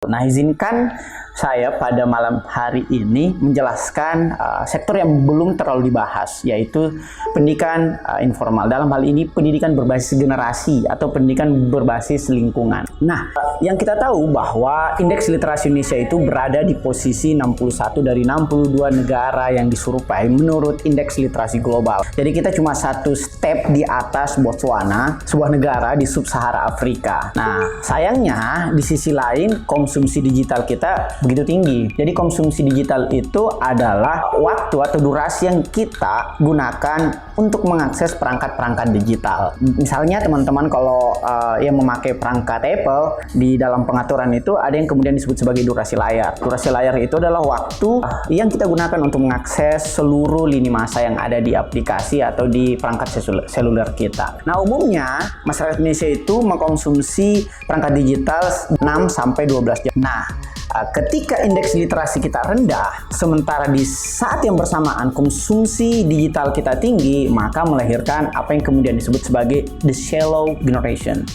Nah, izinkan saya pada malam hari ini menjelaskan sektor yang belum terlalu dibahas, yaitu pendidikan informal. Dalam hal ini pendidikan berbasis generasi atau pendidikan berbasis lingkungan. Nah, yang kita tahu bahwa indeks literasi Indonesia itu berada di posisi 61 dari 62 negara yang disurvei menurut indeks literasi global. Jadi kita cuma satu step di atas Botswana, sebuah negara di sub-Sahara Afrika. Nah, sayangnya di sisi lain konsumsi digital kita begitu tinggi. Jadi konsumsi digital itu adalah waktu atau durasi yang kita gunakan untuk mengakses perangkat-perangkat digital. Misalnya teman-teman kalau yang memakai perangkat Apple, di dalam pengaturan itu ada yang kemudian disebut sebagai durasi layar. Durasi layar itu adalah waktu yang kita gunakan untuk mengakses seluruh lini masa yang ada di aplikasi atau di perangkat seluler kita. Nah, umumnya masyarakat Indonesia itu mengkonsumsi perangkat digital 6-12 jam. Nah, ketika indeks literasi kita rendah, sementara di saat yang bersamaan konsumsi digital kita tinggi, maka melahirkan apa yang kemudian disebut sebagai the shallow generation.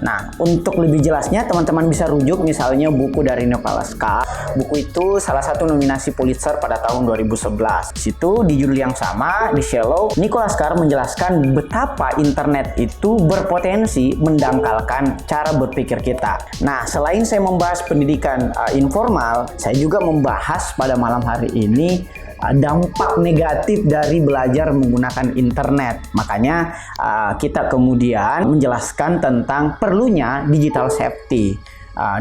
Nah, untuk lebih jelasnya teman-teman bisa rujuk misalnya buku dari Nicholas Carr. Buku itu salah satu nominasi Pulitzer pada tahun 2011. Di situ di judul yang sama, The Shallow, Nicholas Carr menjelaskan betapa internet itu berpotensi mendangkalkan cara berpikir kita. Nah, selain saya membahas pendidikan informal, saya juga membahas pada malam hari ini dampak negatif dari belajar menggunakan internet. Makanya kita kemudian menjelaskan tentang perlunya digital safety.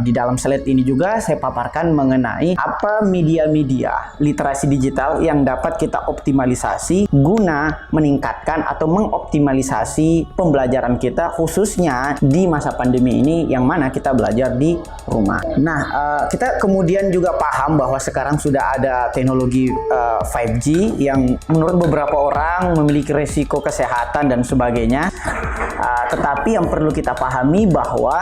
Di dalam slide ini juga saya paparkan mengenai apa media-media literasi digital yang dapat kita optimalisasi guna meningkatkan atau mengoptimalisasi pembelajaran kita, khususnya di masa pandemi ini yang mana kita belajar di rumah. Nah, kita kemudian juga paham bahwa sekarang sudah ada teknologi 5G yang menurut beberapa orang memiliki resiko kesehatan dan sebagainya. Tetapi yang perlu kita pahami bahwa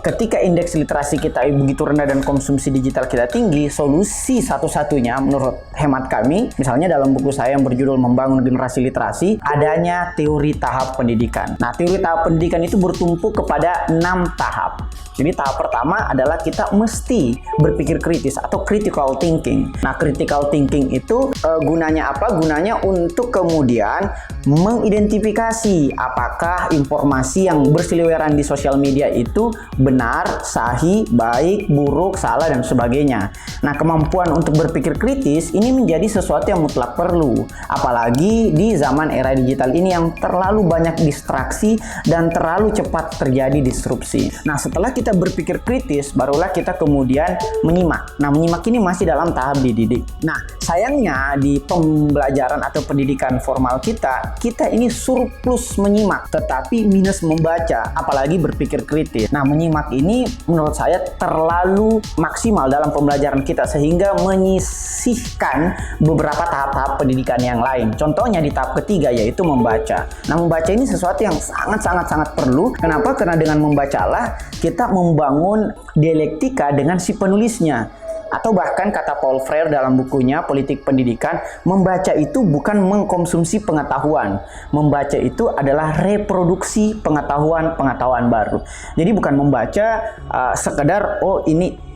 ketika indeks literasi kita begitu rendah dan konsumsi digital kita tinggi, solusi satu-satunya menurut hemat kami, misalnya dalam buku saya yang berjudul Membangun Generasi Literasi, adanya teori tahap pendidikan. Nah, teori tahap pendidikan itu bertumpu kepada 6 tahap. Jadi tahap pertama adalah kita mesti berpikir kritis atau critical thinking. Nah, critical thinking itu gunanya apa? Gunanya untuk kemudian mengidentifikasi apakah informasi yang berseliweran di sosial media itu benar, sahih, baik, buruk, salah, dan sebagainya. Nah, kemampuan untuk berpikir kritis ini menjadi sesuatu yang mutlak perlu. Apalagi di zaman era digital ini yang terlalu banyak distraksi dan terlalu cepat terjadi disrupsi. Nah, setelah kita berpikir kritis, barulah kita kemudian menyimak. Nah, menyimak ini masih dalam tahap dididik. Nah, sayangnya di pembelajaran atau pendidikan formal kita ini surplus menyimak, tetapi minus membaca, apalagi berpikir kritis. Nah, menyimak ini menurut saya terlalu maksimal dalam pembelajaran kita sehingga menyisihkan beberapa tahap-tahap pendidikan yang lain. Contohnya di tahap ketiga yaitu membaca. Nah, membaca ini sesuatu yang sangat perlu. Kenapa? Karena dengan membacalah kita membangun dialektika dengan si penulisnya. Atau bahkan kata Paul Freire dalam bukunya Politik Pendidikan, membaca itu bukan mengkonsumsi pengetahuan. Membaca itu adalah reproduksi pengetahuan baru. Jadi bukan membaca sekedar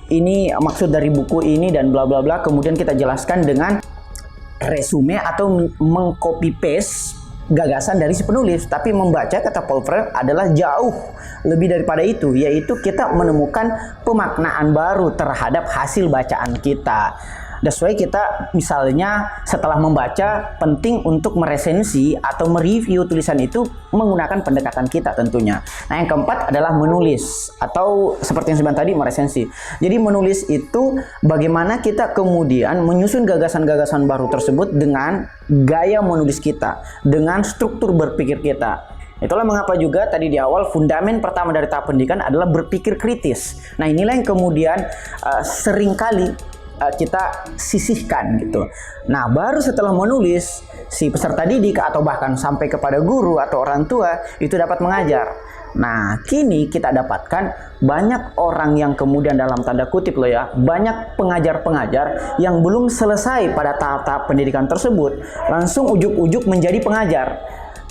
ini maksud dari buku ini dan bla bla bla, kemudian kita jelaskan dengan resume atau mengcopy paste gagasan dari si penulis. Tapi membaca, kata Paul Freire, adalah jauh lebih daripada itu, yaitu kita menemukan pemaknaan baru terhadap hasil bacaan kita. That's why kita misalnya setelah membaca penting untuk meresensi atau mereview tulisan itu menggunakan pendekatan kita tentunya. Nah, yang keempat adalah menulis atau seperti yang saya bilang tadi, meresensi. Jadi menulis itu bagaimana kita kemudian menyusun gagasan-gagasan baru tersebut dengan gaya menulis kita, dengan struktur berpikir kita. Itulah mengapa juga tadi di awal fundamen pertama dari tahap pendidikan adalah berpikir kritis. Nah, inilah yang kemudian seringkali kita sisihkan gitu. Nah, baru setelah menulis, si peserta didik atau bahkan sampai kepada guru atau orang tua itu dapat mengajar. Nah, kini kita dapatkan banyak orang yang kemudian dalam tanda kutip loh ya, banyak pengajar-pengajar yang belum selesai pada tahap-tahap pendidikan tersebut, langsung ujuk-ujuk menjadi pengajar.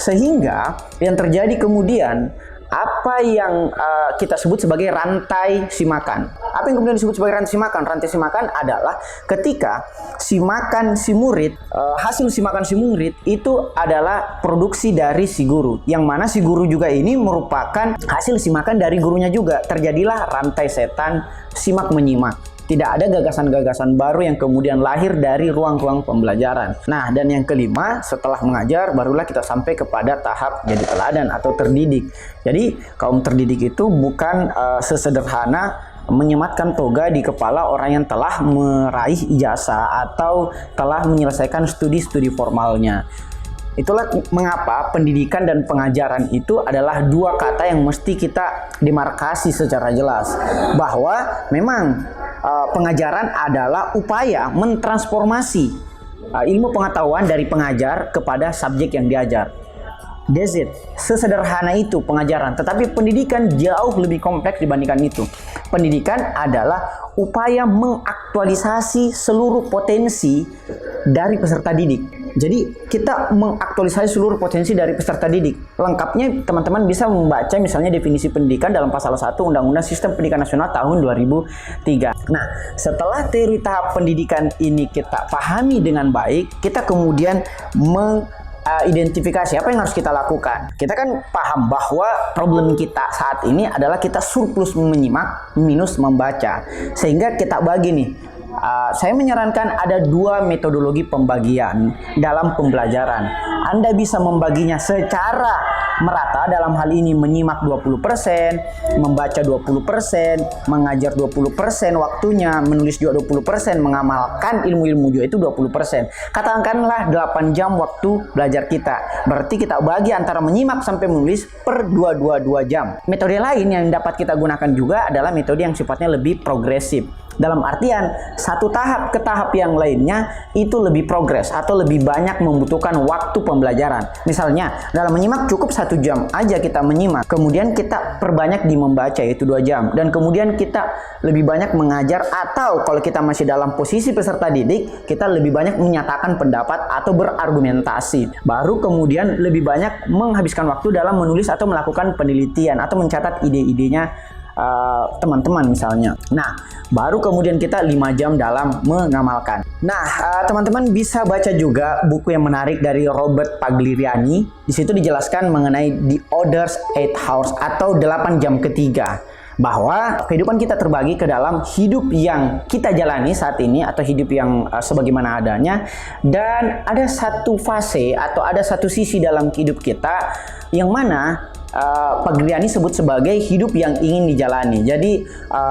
Sehingga yang terjadi kemudian apa yang kita sebut sebagai rantai simakan. Apa yang kemudian disebut sebagai rantai simakan? Rantai simakan adalah ketika simakan si murid, hasil simakan si murid itu adalah produksi dari si guru, yang mana si guru juga ini merupakan hasil simakan dari gurunya juga. Terjadilah rantai setan simak menyimak. Tidak ada gagasan-gagasan baru yang kemudian lahir dari ruang-ruang pembelajaran. Nah, dan yang kelima, setelah mengajar, barulah kita sampai kepada tahap jadi teladan atau terdidik. Jadi, kaum terdidik itu bukan sesederhana menyematkan toga di kepala orang yang telah meraih ijazah atau telah menyelesaikan studi-studi formalnya. Itulah mengapa pendidikan dan pengajaran itu adalah dua kata yang mesti kita demarkasi secara jelas. Bahwa memang pengajaran adalah upaya mentransformasi ilmu pengetahuan dari pengajar kepada subjek yang diajar. That's it. Sesederhana itu pengajaran. Tetapi pendidikan jauh lebih kompleks dibandingkan itu. Pendidikan adalah upaya mengaktualisasi seluruh potensi dari peserta didik. Jadi kita mengaktualisasi seluruh potensi dari peserta didik. Lengkapnya teman-teman bisa membaca misalnya definisi pendidikan dalam pasal 1 Undang-Undang Sistem Pendidikan Nasional tahun 2003. Nah, setelah teori tahap pendidikan ini kita pahami dengan baik, kita kemudian identifikasi apa yang harus kita lakukan. Kita kan paham bahwa problem kita saat ini adalah kita surplus menyimak minus membaca. Sehingga kita bagi nih, saya menyarankan ada dua metodologi pembagian dalam pembelajaran. Anda bisa membaginya secara merata, dalam hal ini menyimak 20%, membaca 20%, mengajar 20% waktunya, menulis juga 20%, mengamalkan ilmu-ilmu juga itu 20%. Katakanlah 8 jam waktu belajar kita. Berarti kita bagi antara menyimak sampai menulis per 2 jam. Metode lain yang dapat kita gunakan juga adalah metode yang sifatnya lebih progresif. Dalam artian, satu tahap ke tahap yang lainnya itu lebih progres atau lebih banyak membutuhkan waktu pembelajaran. Misalnya, dalam menyimak cukup 1 jam aja kita menyimak. Kemudian kita perbanyak di membaca, yaitu 2 jam. Dan kemudian kita lebih banyak mengajar, atau kalau kita masih dalam posisi peserta didik, kita lebih banyak menyatakan pendapat atau berargumentasi. Baru kemudian lebih banyak menghabiskan waktu dalam menulis atau melakukan penelitian atau mencatat ide-idenya teman-teman misalnya. Nah, baru kemudian kita 5 jam dalam mengamalkan. Nah, teman-teman bisa baca juga buku yang menarik dari Robert Pagliariani. Di situ dijelaskan mengenai The Other 8 Hours atau 8 jam ketiga. Bahwa kehidupan kita terbagi ke dalam hidup yang kita jalani saat ini atau hidup yang sebagaimana adanya, dan ada satu fase atau ada satu sisi dalam hidup kita yang mana Pagliariani sebut sebagai hidup yang ingin dijalani. Jadi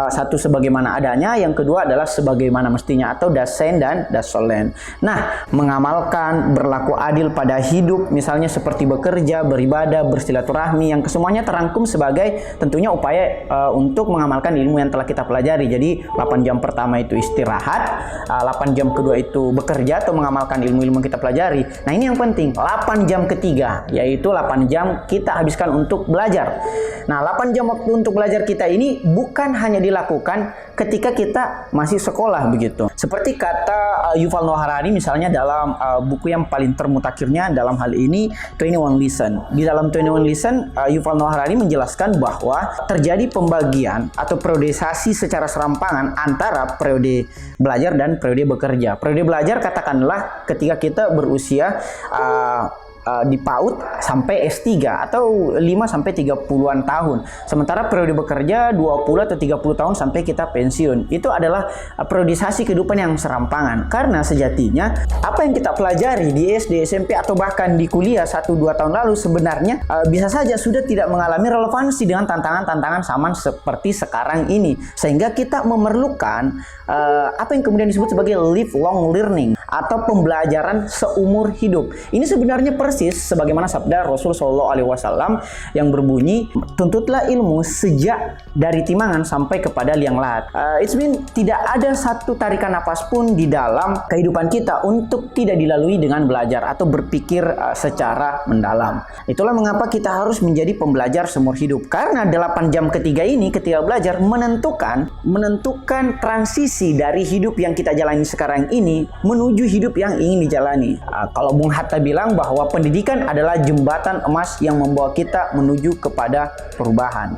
satu sebagaimana adanya, yang kedua adalah sebagaimana mestinya atau dasen dan dasolen. Nah, mengamalkan berlaku adil pada hidup, misalnya seperti bekerja, beribadah, bersilaturahmi, yang kesemuanya terangkum sebagai tentunya upaya untuk mengamalkan ilmu yang telah kita pelajari. Jadi 8 jam pertama itu istirahat, 8 jam kedua itu bekerja atau mengamalkan ilmu-ilmu yang kita pelajari. Nah, ini yang penting, 8 jam ketiga, yaitu 8 jam kita habiskan untuk belajar. Nah, 8 jam waktu untuk belajar kita ini bukan hanya dilakukan ketika kita masih sekolah begitu. Seperti kata Yuval Noah Harari misalnya dalam buku yang paling termutakhirnya dalam hal ini 21 Lesson. Di dalam 21 Lesson, Yuval Noah Harari menjelaskan bahwa terjadi pembagian atau periodisasi secara serampangan antara periode belajar dan periode bekerja. Periode belajar katakanlah ketika kita berusia di PAUD sampai S3 atau 5 sampai 30-an tahun. Sementara periode bekerja 20 atau 30 tahun sampai kita pensiun. Itu adalah periodisasi kehidupan yang serampangan. Karena sejatinya apa yang kita pelajari di SD, SMP atau bahkan di kuliah 1-2 tahun lalu sebenarnya bisa saja sudah tidak mengalami relevansi dengan tantangan-tantangan zaman seperti sekarang ini. Sehingga kita memerlukan apa yang kemudian disebut sebagai lifelong learning atau pembelajaran seumur hidup. Ini sebenarnya persis sebagaimana sabda Rasul Shallallahu Alaihi Wasallam yang berbunyi, tuntutlah ilmu sejak dari timangan sampai kepada liang lahat. It's mean tidak ada satu tarikan napas pun di dalam kehidupan kita untuk tidak dilalui dengan belajar atau berpikir secara mendalam. Itulah mengapa kita harus menjadi pembelajar seumur hidup, karena 8 jam ketiga ini ketika belajar menentukan transisi dari hidup yang kita jalani sekarang ini menuju hidup yang ingin dijalani. Kalau Bung Hatta bilang bahwa pendidikan pendidikan adalah jembatan emas yang membawa kita menuju kepada perubahan.